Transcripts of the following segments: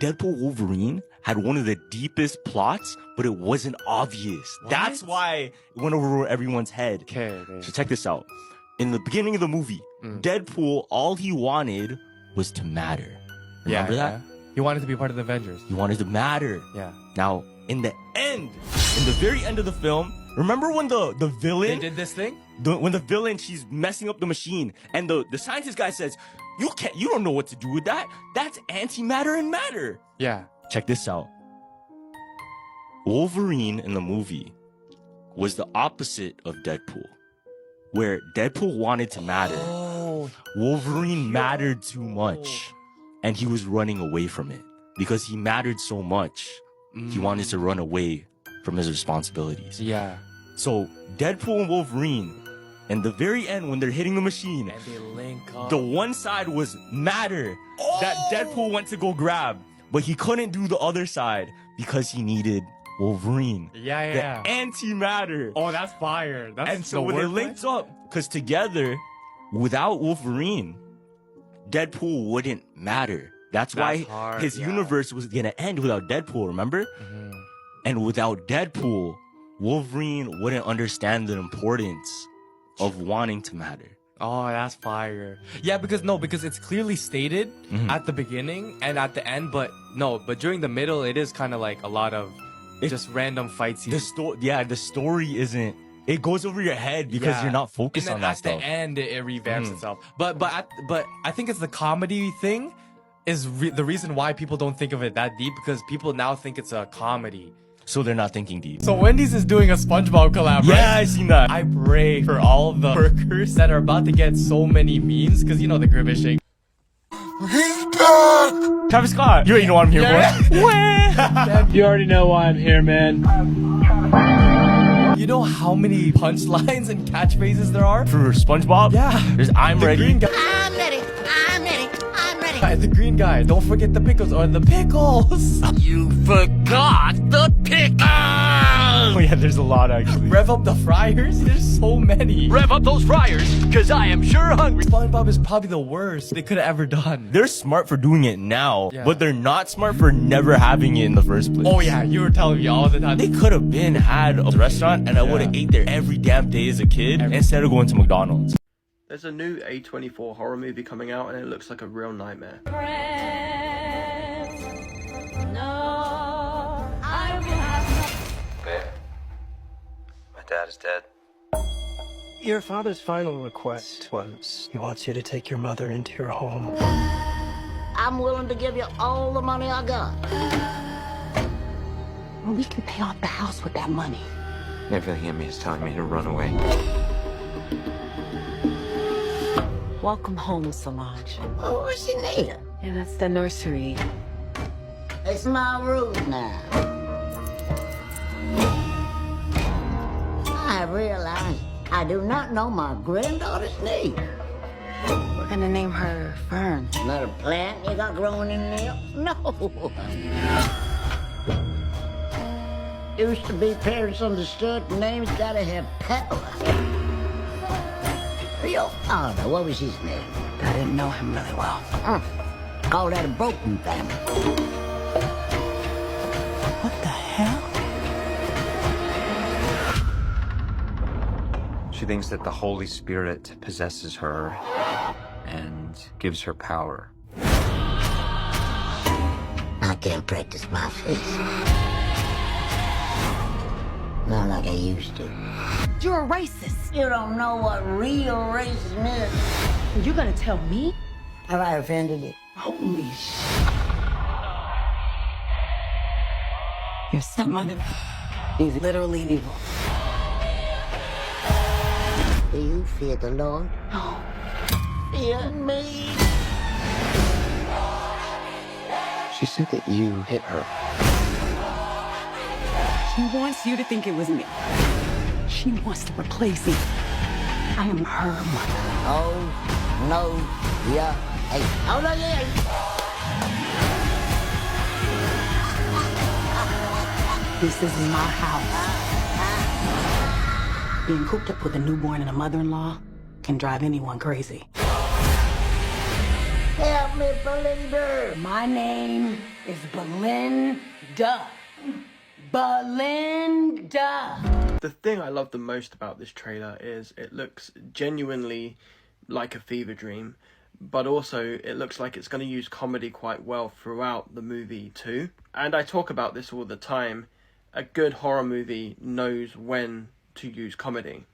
Deadpool Wolverine had one of the deepest plots, but it wasn't obvious. What? That's why it went over everyone's head. Okay. So check this out. In the beginning of the movie, Deadpool, all he wanted was to matter. Remember that? He wanted to be part of the Avengers. He wanted to matter. Yeah. Now, in the very end of the film, remember when the villain... They did this thing? When the villain, she's messing up the machine, and the scientist guy says, you don't know what to do with that. That's antimatter and matter. Yeah. Check this out. Wolverine in the movie was the opposite of Deadpool, where Deadpool wanted to matter. Oh, Wolverine mattered too much, and he was running away from it because he mattered so much. He wanted to run away from his responsibilities. yeah. So Deadpool and Wolverine, in the very end, when they're hitting the machine, And they link up. the one side was matter that Deadpool went to go grab, but he couldn't do the other side because he needed Wolverine. Yeah. The antimatter. Oh, that's fire. That's And so when they linked up, because together, without Wolverine, Deadpool wouldn't matter. That's why hard, his yeah. universe was gonna end without Deadpool, remember? And without Deadpool, Wolverine wouldn't understand the importance of wanting to matter. Oh, that's fire. Yeah, because it's clearly stated at the beginning and at the end, but during the middle, it is kind of like a lot of just random fights. The story isn't. It goes over your head because you're not focused on that stuff. At the end, it revamps itself. But I think it's the comedy thing is the reason why people don't think of it that deep, because people now think it's a comedy. So they're not thinking deep. So Wendy's is doing a SpongeBob collab, right? Yeah, I seen that. I pray for all the workers that are about to get so many memes, because you know the grimace shake. Travis Scott. You already know what I'm here for. You already know why I'm here, man. You know how many punchlines and catchphrases there are? For SpongeBob? Yeah. There's I'm The ready. green guy. I'm ready. I'm ready. I'm ready. The green guy. Don't forget the pickles or the pickles. You forgot the pickles. Oh yeah, there's a lot actually. Rev up the fryers. There's so many. Rev up those fryers, cause I am sure hungry. SpongeBob is probably the worst they could have ever done. They're smart for doing it now, Yeah. but they're not smart for never having it in the first place. Oh yeah, you were telling me all the time. They could have had a restaurant and I would have ate there every damn day as a kid instead of going to McDonald's. There's a new A24 horror movie coming out and it looks like a real nightmare. Babe, my dad is dead. Your father's final request was he wants you to take your mother into your home. I'm willing to give you all the money I got. We can pay off the house with that money. Everything in me is telling me to run away. Welcome home, Solange. What's your name? Yeah, that's the nursery. It's my room now. I realize I do not know my granddaughter's name. We're gonna name her Fern. Not a plant you got growing in there? No. Used to be parents understood names gotta have power. Your father, what was his name? I didn't know him really well. Call that a broken family. What the hell? She thinks that the Holy Spirit possesses her and gives her power. I can't practice my face. Not like I used to. You're a racist. You don't know what real racism is. You're gonna tell me? Have I offended you? Holy shit. Your stepmother is literally evil. Do you fear the Lord? No. Fear me. She said that you hit her. She wants you to think it was me. She wants to replace me. I am her mother. Oh, no, yeah. Hey, oh, no, yeah. This is my house. Being cooped up with a newborn and a mother-in-law can drive anyone crazy. Help me, Belinda. My name is Belinda. Belinda. The thing I love the most about this trailer is it looks genuinely like a fever dream, but also it looks like it's going to use comedy quite well throughout the movie too. And I talk about this all the time. A good horror movie knows when to use comedy.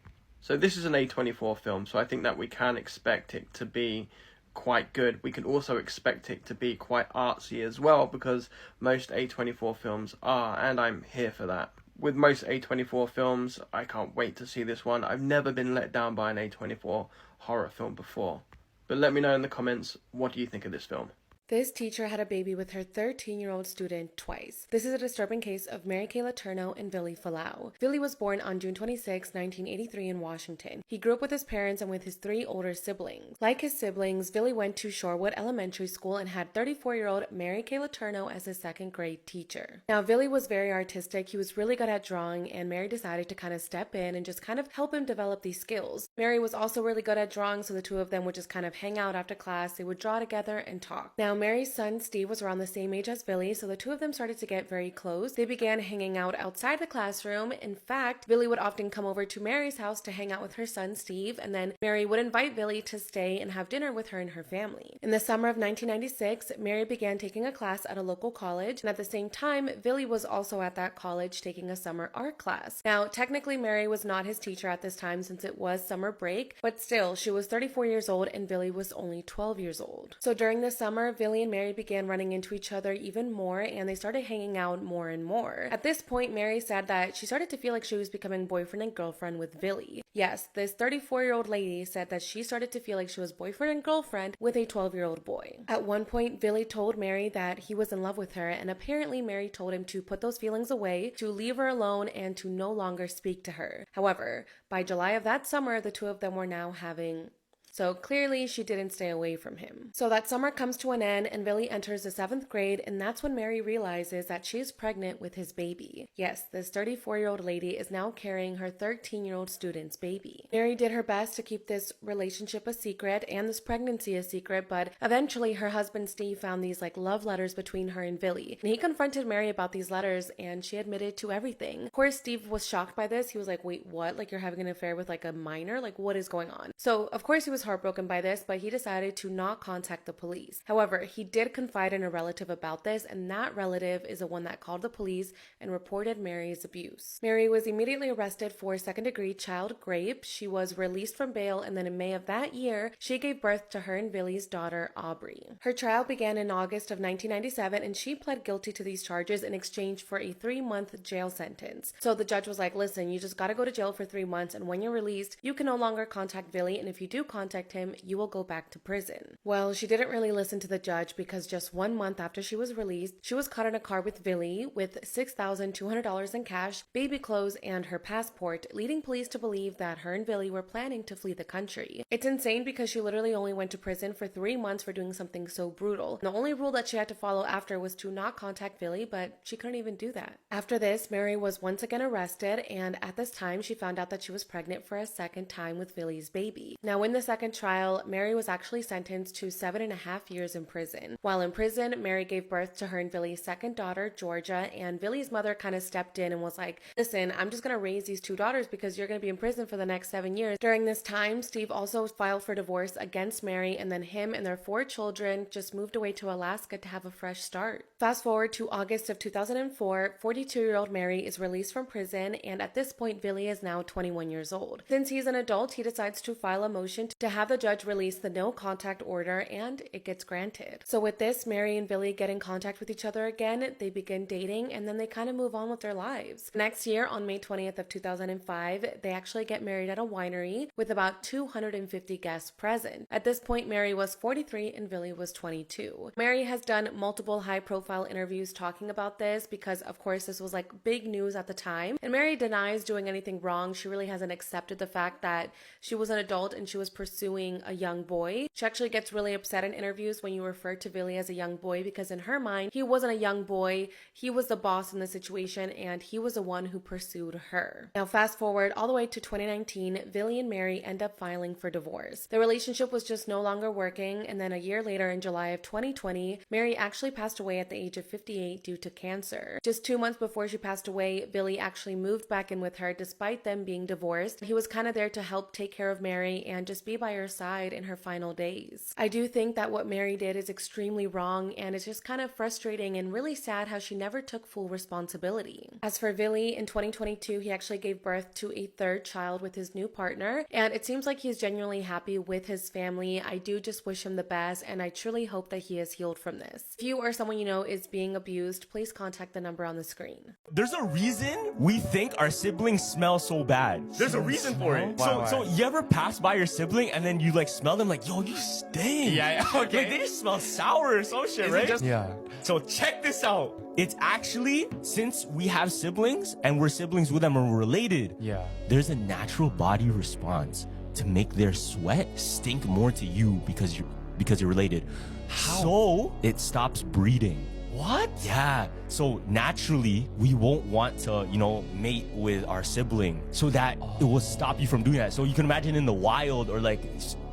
So this is an A24 film, so I think that we can expect it to be quite good. We can also expect it to be quite artsy as well, because most A24 films are, and I'm here for that. With most A24 films, I can't wait to see this one. I've never been let down by an A24 horror film before. But let me know in the comments, what do you think of this film? This teacher had a baby with her 13-year-old student twice. This is a disturbing case of Mary Kay Letourneau and Billy Falau. Billy was born on June 26, 1983 in Washington. He grew up with his parents and with his 3 older siblings. Like his siblings, Billy went to Shorewood Elementary School and had 34-year-old Mary Kay Letourneau as his 2nd grade teacher. Now, Billy was very artistic. He was really good at drawing, and Mary decided to kind of step in and just kind of help him develop these skills. Mary was also really good at drawing, so the two of them would just kind of hang out after class. They would draw together and talk. Now, Mary's son Steve was around the same age as Billy, so the two of them started to get very close. They began hanging out outside the classroom. In fact, Billy would often come over to Mary's house to hang out with her son Steve, and then Mary would invite Billy to stay and have dinner with her and her family. In the summer of 1996, Mary began taking a class at a local college, and at the same time, Billy was also at that college taking a summer art class. Now, technically, Mary was not his teacher at this time since it was summer break, but still, she was 34 years old and Billy was only 12 years old. So during the summer, Billy and Mary began running into each other even more, and they started hanging out more and more. At this point, Mary said that she started to feel like she was becoming boyfriend and girlfriend with Billy. Yes, this 34-year-old lady said that she started to feel like she was boyfriend and girlfriend with a 12-year-old boy. At one point, Billy told Mary that he was in love with her, and apparently Mary told him to put those feelings away, to leave her alone, and to no longer speak to her. However, by July of that summer, the two of them were now having... So clearly she didn't stay away from him. So that summer comes to an end and Billy enters the 7th grade, and that's when Mary realizes that she is pregnant with his baby. Yes, this 34-year-old lady is now carrying her 13-year-old student's baby. Mary did her best to keep this relationship a secret and this pregnancy a secret, but eventually her husband Steve found these love letters between her and Billy. And he confronted Mary about these letters and she admitted to everything. Of course, Steve was shocked by this. He was like, wait, what? You're having an affair with a minor? What is going on? So of course he was heartbroken by this, but he decided to not contact the police. However, he did confide in a relative about this, and that relative is the one that called the police and reported Mary's abuse. Mary was immediately arrested for 2nd-degree child rape. She was released from bail, and then in May of that year, she gave birth to her and Billy's daughter, Aubrey. Her trial began in August of 1997, and she pled guilty to these charges in exchange for a 3-month jail sentence. So the judge was like, listen, you just gotta go to jail for 3 months, and when you're released, you can no longer contact Billy, and if you do contact him, you will go back to prison. Well, she didn't really listen to the judge, because just 1 month after she was released, she was caught in a car with Billy with $6,200 in cash, baby clothes, and her passport, leading police to believe that her and Billy were planning to flee the country. It's insane because she literally only went to prison for 3 months for doing something so brutal. The only rule that she had to follow after was to not contact Billy, but she couldn't even do that. After this, Mary was once again arrested, and at this time, she found out that she was pregnant for a 2nd time with Billy's baby. Now, in the 2nd trial, Mary was actually sentenced to 7.5 years in prison. While in prison, Mary gave birth to her and Billy's 2nd daughter, Georgia, and Billy's mother kind of stepped in and was like, listen, I'm just going to raise these 2 daughters because you're going to be in prison for the next 7 years. During this time, Steve also filed for divorce against Mary, and then him and their 4 children just moved away to Alaska to have a fresh start. Fast forward to August of 2004, 42-year-old Mary is released from prison, and at this point, Billy is now 21 years old. Since he's an adult, he decides to file a motion to have the judge release the no contact order, and it gets granted. So with this, Mary and Billy get in contact with each other again, they begin dating, and then they kind of move on with their lives. Next year, on May 20th of 2005, they actually get married at a winery with about 250 guests present. At this point, Mary was 43 and Billy was 22. Mary has done multiple high-profile interviews talking about this because, of course, this was big news at the time, and Mary denies doing anything wrong. She really hasn't accepted the fact that she was an adult and she was pursuing pursuing a young boy. She actually gets really upset in interviews when you refer to Billy as a young boy, because in her mind, he wasn't a young boy. He was the boss in the situation, and he was the one who pursued her. Now, fast forward all the way to 2019, Billy and Mary end up filing for divorce. The relationship was just no longer working, and then a year later, in July of 2020, Mary actually passed away at the age of 58 due to cancer. Just 2 months before she passed away, Billy actually moved back in with her despite them being divorced. He was kind of there to help take care of Mary and just be by her side in her final days. I do think that what Mary did is extremely wrong, and it's just kind of frustrating and really sad how she never took full responsibility. As for Billy, in 2022, he actually gave birth to a third child with his new partner, and it seems like he's genuinely happy with his family. I do just wish him the best, and I truly hope that he is healed from this. If you or someone you know is being abused, please contact the number on the screen. There's a reason we think our siblings smell so bad. There's a reason for it. Why? So you ever pass by your sibling and then you like smell them like, yo, you stink. Yeah, okay. Like they just smell sour or some shit, Is it right? just- Yeah. So check this out. It's actually, since we have siblings and we're siblings with them and we're related, Yeah. there's a natural body response to make their sweat stink more to you because you're related. How? So it stops breeding. What? Yeah. So naturally, we won't want to, mate with our sibling so that it will stop you from doing that. So you can imagine in the wild or like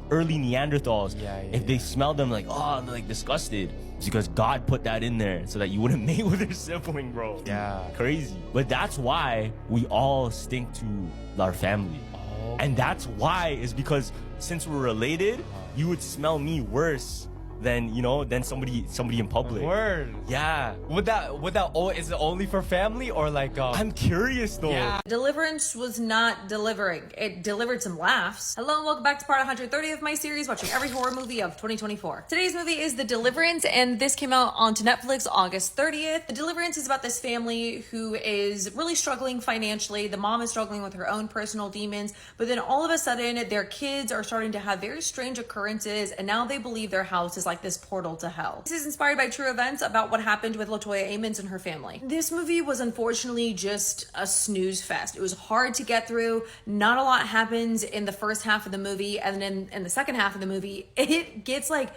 early Neanderthals, if they smell them like, oh, they're like disgusted. It's because God put that in there so that you wouldn't mate with your sibling, bro. Yeah. Crazy. But that's why we all stink to our family. Oh. And that's why is because since we're related, you would smell me worse than somebody in public. Word. Yeah. Is it only for family or like I'm curious though. Yeah. Deliverance was not delivering. It delivered some laughs. Hello and welcome back to part 130 of my series, watching every horror movie of 2024. Today's movie is The Deliverance, and this came out onto Netflix August 30th. The Deliverance is about this family who is really struggling financially. The mom is struggling with her own personal demons, but then all of a sudden their kids are starting to have very strange occurrences, and now they believe their house is like this portal to hell. This is inspired by true events about what happened with LaToya Ammons and her family. This movie was unfortunately just a snooze fest. It was hard to get through. Not a lot happens in the first half of the movie, and then in the second half of the movie, it gets like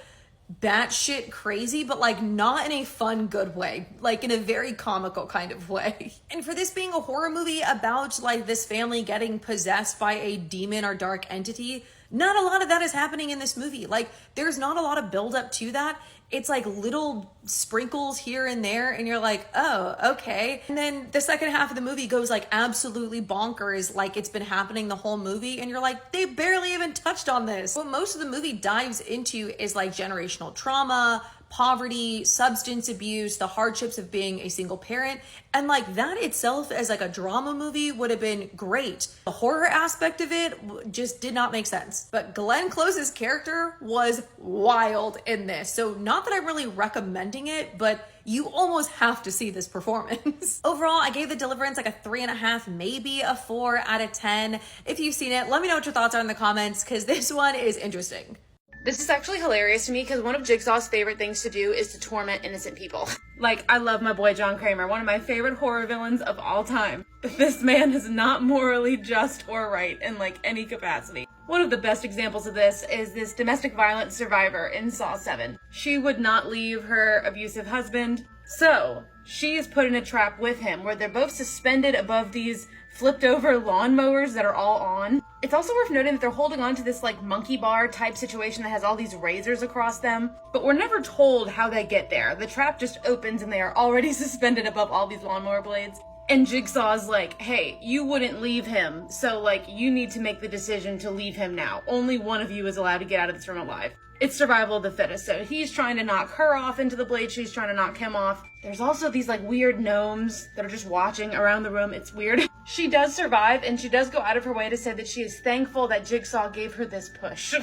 batshit crazy, but like not in a fun, good way, like in a very comical kind of way. And for this being a horror movie about like this family getting possessed by a demon or dark entity, not a lot of that is happening in this movie. Like, there's not a lot of build up to that. It's like little sprinkles here and there, and you're like, oh, okay. And then the second half of the movie goes like absolutely bonkers, like it's been happening the whole movie, and you're like, they barely even touched on this. What most of the movie dives into is like generational trauma, poverty, substance abuse, the hardships of being a single parent, and like that itself as like a drama movie would have been great. The horror aspect of it just did not make sense. But Glenn Close's character was wild in this. So not that I'm really recommending it, but you almost have to see this performance. Overall, I gave The Deliverance like a 3.5, maybe a 4 out of 10. If you've seen it, let me know what your thoughts are in the comments, because this one is interesting. This is actually hilarious to me because one of Jigsaw's favorite things to do is to torment innocent people. Like, I love my boy John Kramer, one of my favorite horror villains of all time. This man is not morally just or right in like any capacity. One of the best examples of this is this domestic violence survivor in Saw 7. She would not leave her abusive husband, so she is put in a trap with him where they're both suspended above these flipped over lawnmowers that are all on. It's also worth noting that they're holding on to this like monkey bar type situation that has all these razors across them, but we're never told how they get there. The trap just opens and they are already suspended above all these lawnmower blades. And Jigsaw's like, hey, you wouldn't leave him, so like you need to make the decision to leave him now. Only one of you is allowed to get out of this room alive. It's survival of the fittest, so he's trying to knock her off into the blade, she's trying to knock him off. There's also these like weird gnomes that are just watching around the room. It's weird. She does survive, and she does go out of her way to say that she is thankful that Jigsaw gave her this push.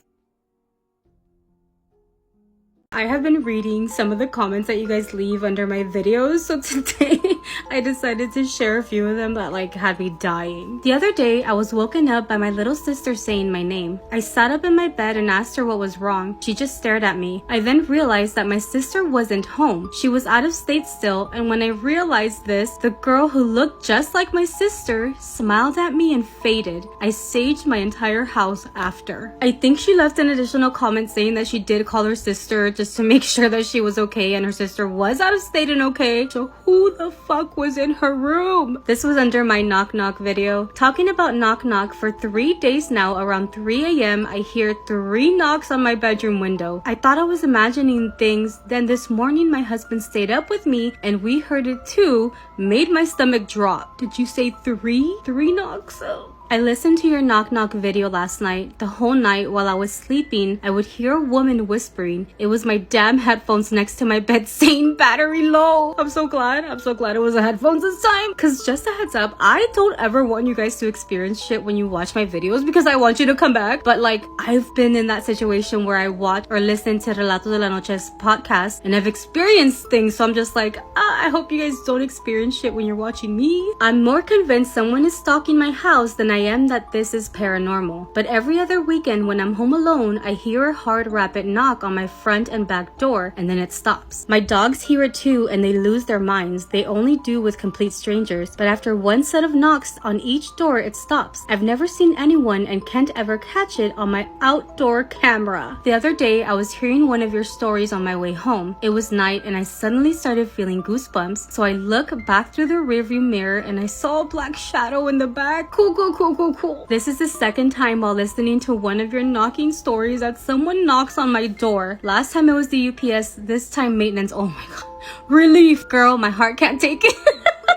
I have been reading some of the comments that you guys leave under my videos, so today I decided to share a few of them that like had me dying. The other day, I was woken up by my little sister saying my name. I sat up in my bed and asked her what was wrong. She just stared at me. I then realized that my sister wasn't home. She was out of state still, and when I realized this, the girl who looked just like my sister smiled at me and faded. I saged my entire house after. I think she left an additional comment saying that she did call her sister just to make sure that she was okay, and her sister was out of state and okay. So who the fuck was in her room? This was under my knock knock video. Talking about knock knock, for 3 days now around 3 a.m. I hear 3 knocks on my bedroom window. I thought I was imagining things. Then this morning my husband stayed up with me and we heard it too. Made my stomach drop. Did you say 3? 3 knocks? Oh. I listened to your knock knock video last night. The whole night while I was sleeping, I would hear a woman whispering. It was my damn headphones next to my bed saying battery low. I'm so glad it was the headphones this time. Cause just a heads up, I don't ever want you guys to experience shit when you watch my videos because I want you to come back. But like, I've been in that situation where I watch or listen to Relatos de la Noche's podcast and I've experienced things. So I'm just like, I hope you guys don't experience shit when you're watching me. I'm more convinced someone is stalking my house than I am that this is paranormal. But every other weekend when I'm home alone, I hear a hard rapid knock on my front and back door and then it stops. My dogs hear it too and they lose their minds. They only do with complete strangers, but after one set of knocks on each door, it stops. I've never seen anyone and can't ever catch it on my outdoor camera. The other day, I was hearing one of your stories on my way home. It was night and I suddenly started feeling goosebumps, so I look back through the rearview mirror and I saw a black shadow in the back. Cool. This is the second time while listening to one of your knocking stories that someone knocks on my door. Last time it was the UPS, this time maintenance. Oh my god. Relief, girl, my heart can't take it.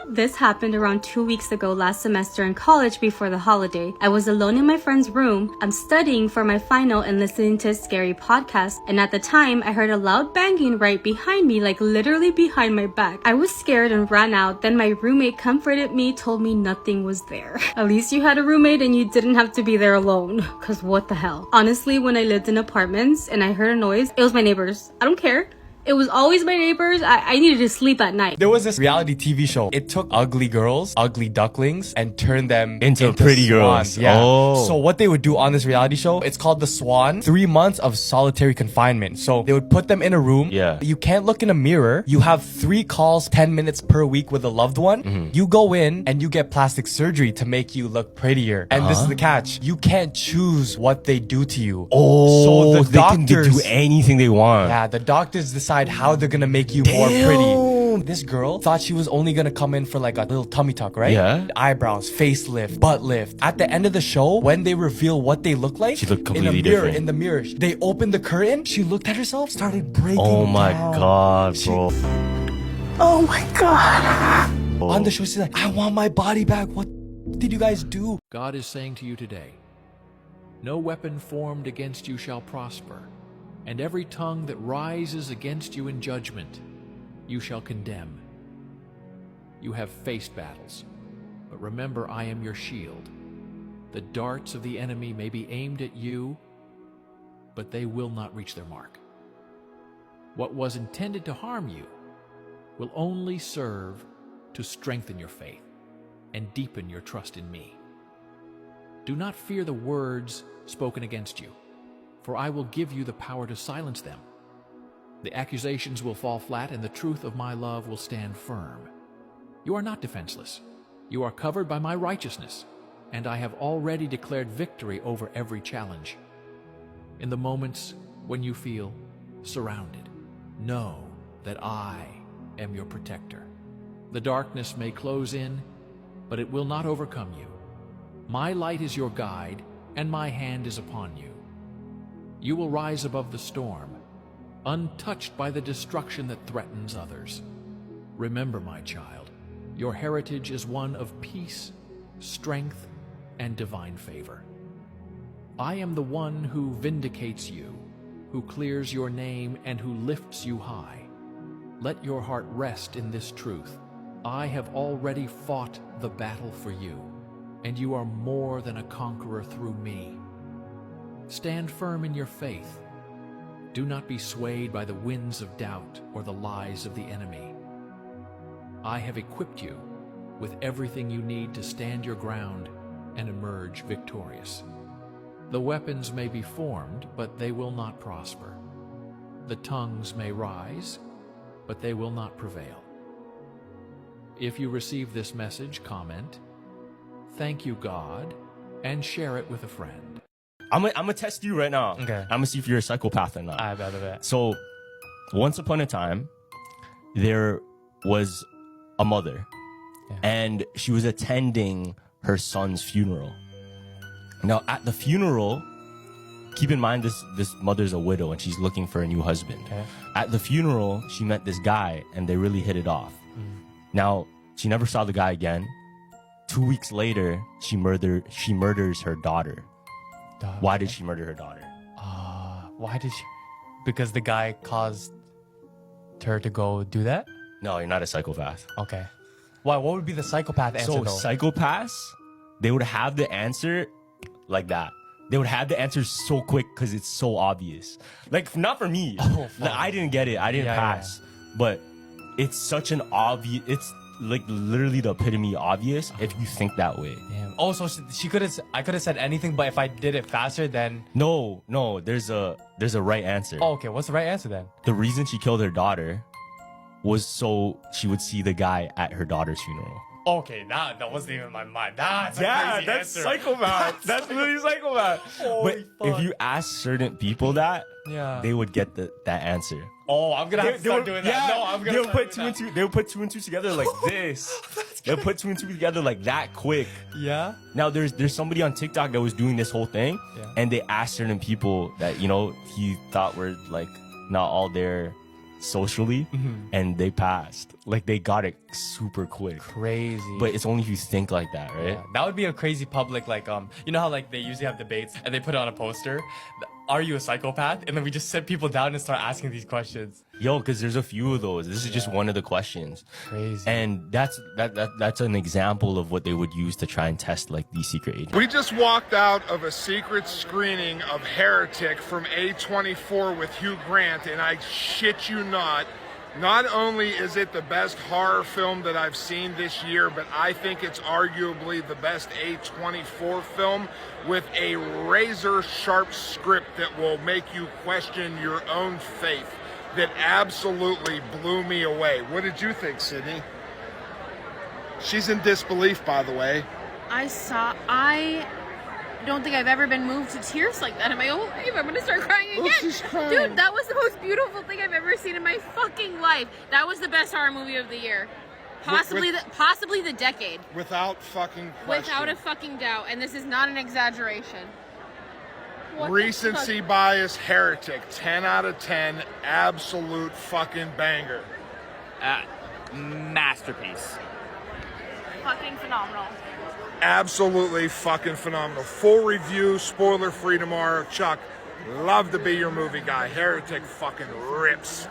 This happened around 2 weeks ago last semester in college before the holiday. I was alone in my friend's room. I'm studying for my final and listening to a scary podcast, and at the time I heard a loud banging right behind me, like literally behind my back. I was scared and ran out. Then my roommate comforted me, told me nothing was there. At least you had a roommate and you didn't have to be there alone, cause what the hell. Honestly, when I lived in apartments and I heard a noise, it was my neighbors. I don't care. It was always my neighbors. I needed to sleep at night. There was this reality TV show. It took ugly girls, ugly ducklings, and turned them into pretty swans. girls. Yeah. Oh. So what they would do on this reality show, it's called The Swan. 3 months of solitary confinement. So they would put them in a room. Yeah. You can't look in a mirror. You have 3 calls, 10 minutes per week with a loved one. You go in and you get plastic surgery to make you look prettier. And this is the catch. You can't choose what they do to you. Oh, so the they can do doctors, anything they want. yeah, the doctors decide how they're gonna make you more pretty. This girl thought she was only gonna come in for like a little tummy tuck, right? Yeah. Eyebrows, facelift, butt lift. At the end of the show, when they reveal what they look like, She looked completely in a mirror, different. in the mirror, they opened the curtain. She looked at herself, started breaking Oh my down. god, bro. Oh my god. On the show, she's like, I want my body back. What did you guys do? God is saying to you today, no weapon formed against you shall prosper, and every tongue that rises against you in judgment, you shall condemn. You have faced battles, but remember I am your shield. The darts of the enemy may be aimed at you, but they will not reach their mark. What was intended to harm you will only serve to strengthen your faith and deepen your trust in me. Do not fear the words spoken against you, for I will give you the power to silence them. The accusations will fall flat, and the truth of my love will stand firm. You are not defenseless. You are covered by my righteousness, and I have already declared victory over every challenge. In the moments when you feel surrounded, know that I am your protector. The darkness may close in, but it will not overcome you. My light is your guide, and my hand is upon you. You will rise above the storm, untouched by the destruction that threatens others. Remember, my child, your heritage is one of peace, strength, and divine favor. I am the one who vindicates you, who clears your name, and who lifts you high. Let your heart rest in this truth. I have already fought the battle for you, and you are more than a conqueror through me. Stand firm in your faith. Do not be swayed by the winds of doubt or the lies of the enemy. I have equipped you with everything you need to stand your ground and emerge victorious. The weapons may be formed, but they will not prosper. The tongues may rise, but they will not prevail. If you receive this message, comment, "Thank you, God," and share it with a friend. I'm gonna test you right now. Okay. I'm gonna see if you're a psychopath or not. I bet. So, once upon a time, there was a mother, and she was attending her son's funeral. Now, at the funeral, keep in mind this mother's a widow and she's looking for a new husband. Okay. At the funeral, she met this guy and they really hit it off. Now, she never saw the guy again. 2 weeks later, she murders her daughter. Why did she murder her daughter? Why did she? Because the guy caused her to go do that? No, you're not a psychopath. Okay. Why? What would be the psychopath answer, So though? psychopaths, they would have the answer like that. They would have the answer so quick because it's so obvious. Like, not for me. Like, I didn't get it. I didn't pass. But it's such an obvious... It's like literally the epitome obvious if you think that way. Damn. Oh, so she could have... I could have said anything, but if I did it faster, then... No. There's a right answer. Oh, okay. What's the right answer then? The reason she killed her daughter was so she would see the guy at her daughter's funeral. Okay, that wasn't even in my mind. That's a crazy that's answer. psychopath. That's really psychopath. Holy But if you ask certain people that, they would get that answer. Oh, I'm gonna have to start doing that. Yeah, No, I'm gonna they'll put two and two. They'll put two and two together like this. They'll put two and two together like that quick. Yeah. Now there's somebody on TikTok that was doing this whole thing, and they asked certain people that he thought were like not all there socially, and they passed. Like they got it super quick. Crazy. But it's only if you think like that, right? Yeah, that would be a crazy public, like, you know how like they usually have debates and they put it on a poster, are you a psychopath? And then we just sit people down and start asking these questions. Yo, because there's a few of those. This is just one of the questions. Crazy. And that's an example of what they would use to try and test like these secret agents. We just walked out of a secret screening of Heretic from A24 with Hugh Grant, and I shit you not only is it the best horror film that I've seen this year, but I think it's arguably the best A24 film with a razor-sharp script that will make you question your own faith. That absolutely blew me away. What did you think, Sydney? She's in disbelief, by the way. I don't think I've ever been moved to tears like that in my whole life. I'm gonna start crying again. She's crying. Dude, that was the most beautiful thing I've ever seen in my fucking life. That was the best horror movie of the year. Possibly the decade. Without fucking question. Without a fucking doubt. And this is not an exaggeration. What Recency bias Heretic, 10 out of 10, absolute fucking banger. Masterpiece. Fucking phenomenal. Absolutely fucking phenomenal. Full review, spoiler free tomorrow. Chuck, love to be your movie guy. Heretic fucking rips.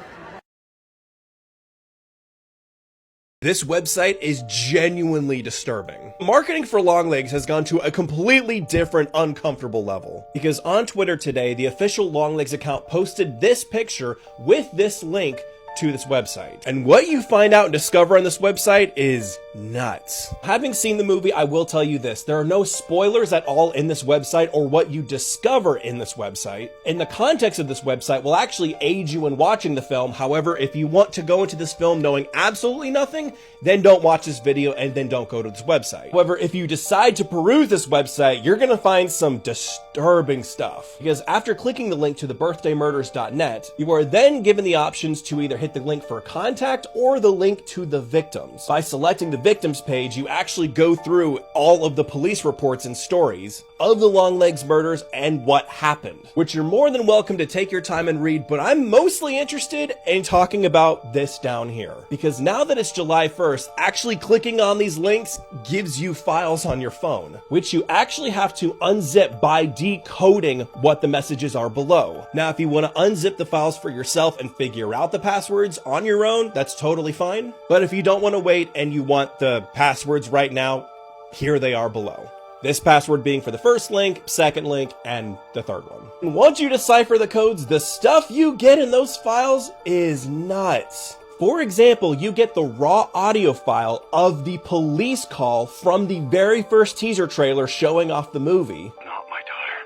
This website is genuinely disturbing. Marketing for Longlegs has gone to a completely different, uncomfortable level. Because on Twitter today, the official Longlegs account posted this picture with this link to this website. And what you find out and discover on this website is nuts. Having seen the movie, I will tell you this. There are no spoilers at all in this website or what you discover in this website. And the context of this website will actually aid you in watching the film. However, if you want to go into this film knowing absolutely nothing, then don't watch this video and then don't go to this website. However, if you decide to peruse this website, you're gonna find some disturbing stuff. Because after clicking the link to thebirthdaymurders.net, you are then given the options to either hit the link for contact or the link to the victims. By selecting the victims page, you actually go through all of the police reports and stories of the Longlegs murders and what happened, which you're more than welcome to take your time and read, but I'm mostly interested in talking about this down here. Because now that it's July 1st, actually clicking on these links gives you files on your phone, which you actually have to unzip by decoding what the messages are below. Now, if you want to unzip the files for yourself and figure out the passwords on your own, that's totally fine. But if you don't want to wait and you want the passwords right now, here they are below. This password being for the first link, second link, and the third one. And once you decipher the codes, the stuff you get in those files is nuts. For example, you get the raw audio file of the police call from the very first teaser trailer showing off the movie. Not my daughter.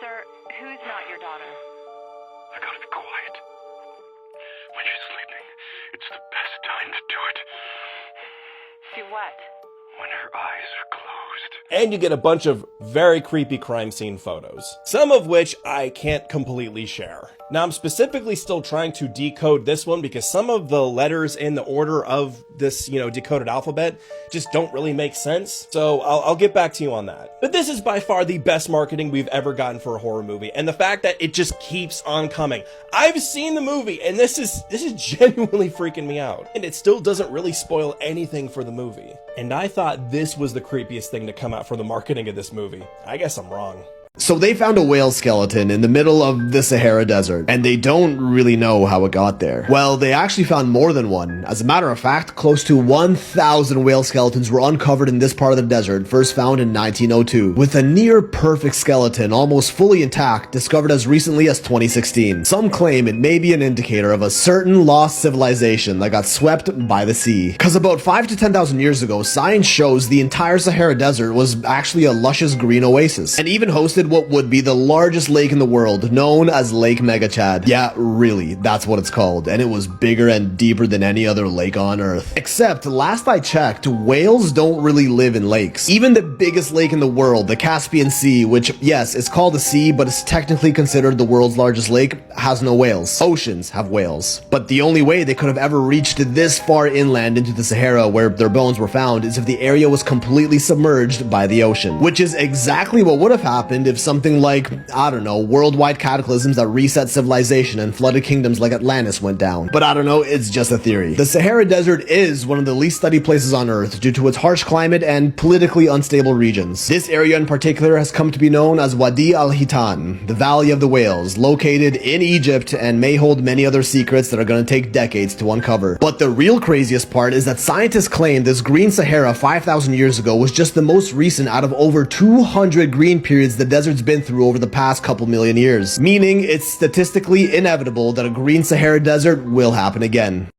Sir, who's not your daughter? I gotta be quiet. When she's sleeping, it's the best time to do it. Do what? When her eyes are closed. And you get a bunch of very creepy crime scene photos, some of which I can't completely share. Now, I'm specifically still trying to decode this one because some of the letters in the order of this, decoded alphabet just don't really make sense. So I'll get back to you on that. But this is by far the best marketing we've ever gotten for a horror movie. And the fact that it just keeps on coming. I've seen the movie and this is genuinely freaking me out. And it still doesn't really spoil anything for the movie. And I thought this was the creepiest thing to come out from the marketing of this movie. I guess I'm wrong. So they found a whale skeleton in the middle of the Sahara Desert, and they don't really know how it got there. Well, they actually found more than one. As a matter of fact, close to 1,000 whale skeletons were uncovered in this part of the desert, first found in 1902, with a near-perfect skeleton, almost fully intact, discovered as recently as 2016. Some claim it may be an indicator of a certain lost civilization that got swept by the sea. Cause about 5,000 to 10,000 years ago, science shows the entire Sahara Desert was actually a luscious green oasis, and even hosted what would be the largest lake in the world, known as Lake Megachad. Yeah, really, that's what it's called, and it was bigger and deeper than any other lake on Earth. Except, last I checked, whales don't really live in lakes. Even the biggest lake in the world, the Caspian Sea, which, yes, it's called a sea, but it's technically considered the world's largest lake, has no whales. Oceans have whales. But the only way they could have ever reached this far inland into the Sahara where their bones were found is if the area was completely submerged by the ocean. Which is exactly what would have happened if something like, I don't know, worldwide cataclysms that reset civilization and flooded kingdoms like Atlantis went down. But I don't know, it's just a theory. The Sahara Desert is one of the least studied places on Earth due to its harsh climate and politically unstable regions. This area in particular has come to be known as Wadi al-Hitan, the Valley of the Whales, located in Egypt and may hold many other secrets that are going to take decades to uncover. But the real craziest part is that scientists claim this green Sahara 5,000 years ago was just the most recent out of over 200 green periods the desert's been through over the past couple million years, meaning it's statistically inevitable that a green Sahara Desert will happen again.